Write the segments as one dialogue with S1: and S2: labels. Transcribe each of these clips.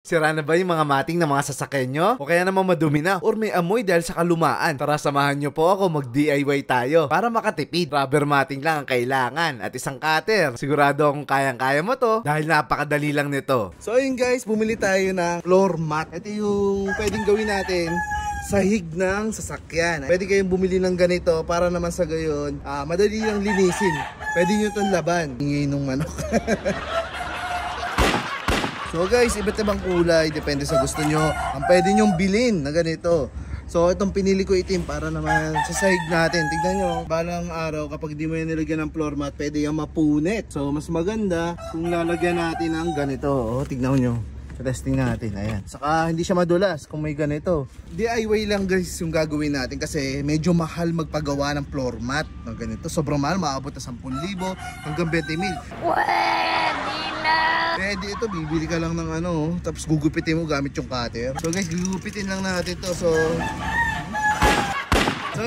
S1: Sira na ba yung mga mating ng mga sasakyan nyo? O kaya naman madumi na? Or may amoy dahil sa kalumaan? Tara, samahan nyo po ako mag-DIY tayo para makatipid. Rubber matting lang ang kailangan at isang cutter. Sigurado akong kayang-kaya mo to dahil napakadali lang nito.
S2: So ayun guys, bumili tayo ng floor mat. Ito yung pwedeng gawin natin sahig ng sasakyan. Pwede kayong bumili ng ganito para naman sa gayon madali lang linisin. Pwede nyo itong laban. Ingay nung manok. So guys, iba't ibang kulay, depende sa gusto nyo. Ang pwede nyong bilhin na ganito. So itong pinili ko itim para naman sa sahig natin. Tignan nyo, balang araw kapag di mo yan nilagyan ng floor mat, pwede yung mapunit. So mas maganda kung lalagyan natin ng ganito. O, tignan nyo. Testing natin, ayan. Saka hindi siya madulas kung may ganito. DIY lang guys yung gagawin natin kasi medyo mahal magpagawa ng floor mat na ganito. Sobrang mahal, maabot na 10,000 hanggang 20,000.
S3: Pwede na!
S2: Pwede ito, bibili ka lang ng ano, tapos gugupitin mo gamit yung cutter. So guys, gugupitin lang natin to. So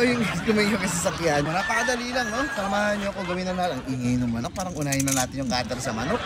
S2: yung kumain yung sasakyan. Napakadali lang, no? Samahan nyo ako, gawin na lang. Ingay ng manok, parang unahin na natin yung cutter sa manok.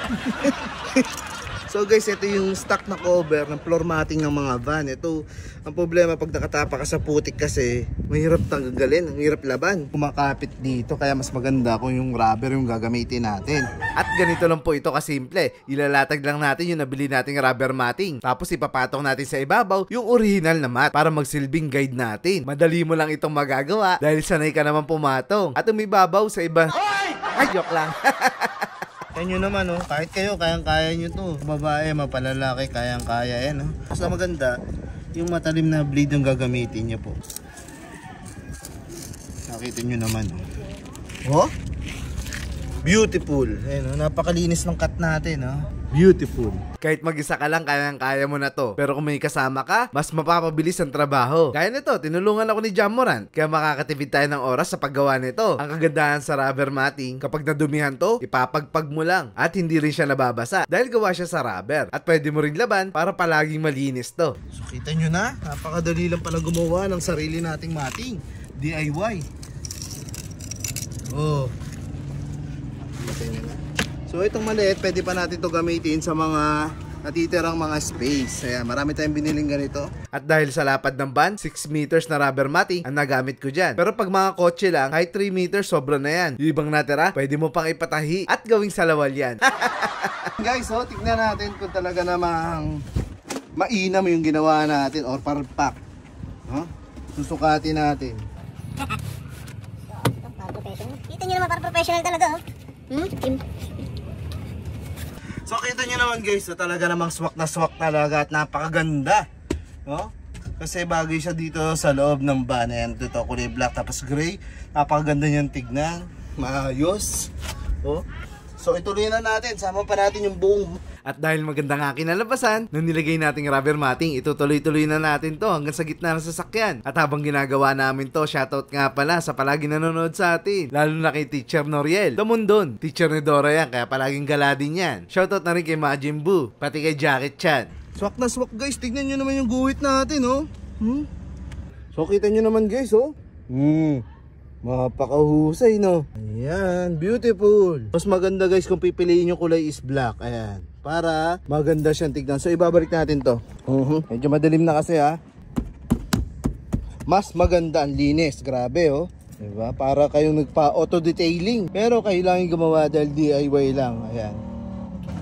S2: So guys, ito yung stock na cover ng floor matting ng mga van. Ito, ang problema pag nakatapa ka sa putik kasi mahirap tanggalin, ang hirap laban. Kumakapit dito, kaya mas maganda kung yung rubber yung gagamitin natin.
S1: At ganito lang po ito kasimple. Ilalatag lang natin yung nabili nating rubber matting. Tapos ipapatong natin sa ibabaw yung original na mat para magsilbing guide natin. Madali mo lang itong magagawa dahil sanay ka naman pumatong. At umibabaw sa iba. Ay, joke lang.
S2: Kaya nyo naman, oh, kahit kayo, kayang-kaya nyo to. Babae, mapalalaki, kayang-kaya yan. Oh. Basta maganda, yung matalim na blade yung gagamitin nyo po. Nakita nyo naman. Oh, beautiful. Ayun, oh, napakalinis ng cut natin. Oh. Beautiful.
S1: Kahit mag-isa ka lang, kayang-kaya mo na to. Pero kung may kasama ka, mas mapapabilis ang trabaho. Kaya nito, tinulungan ako ni Jamoran. Kaya makakatipid tayo ng oras sa paggawa nito. Ang kagandahan sa rubber matting, kapag nadumihan to, ipapagpag mo lang. At hindi rin siya nababasa. Dahil gawa siya sa rubber. At pwede mo rin laban para palaging malinis to.
S2: So kita nyo na, napakadali lang pala gumawa ng sarili nating matting. DIY. Oh. Kita nyo na. So itong maliit, pwede pa natin to gamitin sa mga natitirang mga space. Ayan, marami tayong biniling ganito.
S1: At dahil sa lapad ng van, 6 meters na rubber matting ang nagamit ko dyan. Pero pag mga kotse lang, kahit 3 meters, sobra na yan. Yung ibang natira, pwede mo pang ipatahi at gawing salawal yan.
S2: Guys, so tignan natin kung talaga namang mainam yung ginawa natin or parpak. Susukatin natin.
S3: Kita nyo naman, parang professional talaga, oh.
S2: So kita nyo naman guys, na talaga namang swak talaga at napakaganda, no? Kasi bagay siya dito sa loob ng van. Ayan, ito kulay black tapos gray. Napakaganda niyang tignan, maayos. Oh. So ituloy na natin, sama pa natin yung buong.
S1: At dahil maganda nga kinalabasan, nung nilagay nating rubber matting, itutuloy-tuloy na natin to hanggang sa gitna ng sasakyan. At habang ginagawa namin to, shoutout nga pala sa palagi nanonood sa atin. Lalo na kay Teacher Noriel Damundon. Teacher ni Dora yan, kaya palaging gala din yan. Shoutout na rin kay Majin Buu, pati kay Jacket Chan.
S2: Swak na swak guys, tignan nyo naman yung guhit natin, oh. So kita nyo naman guys, oh. Mapakahusay, no? Ayan, beautiful. Mas maganda guys kung pipiliin yung kulay is black. Ayan, para maganda siyang tignan. So ibabalik natin to. Medyo madilim na kasi, ha. Mas maganda, ang linis. Grabe, oh. Diba? Para kayong nagpa-auto detailing. Pero kailangan gumawa dahil DIY lang. Ayan.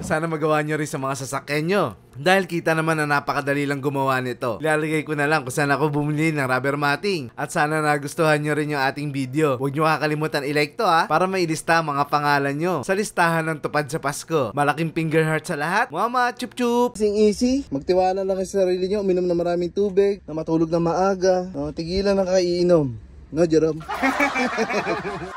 S1: Sana magawa nyo rin sa mga sasakyan nyo. Dahil kita naman na napakadali lang gumawa nito. Ilalagay ko na lang kung saan ako bumili ng rubber matting. At sana nagustuhan nyo rin yung ating video. Huwag nyo kakalimutan i-like to, ha, para mailista mga pangalan nyo sa listahan ng tupad sa Pasko. Malaking finger heart sa lahat. Mama, chup chup!
S2: Easy. Magtiwala lang sa sarili nyo. Uminom na maraming tubig. Na matulog na maaga. No, tigilan na kaiinom. No, Jerome?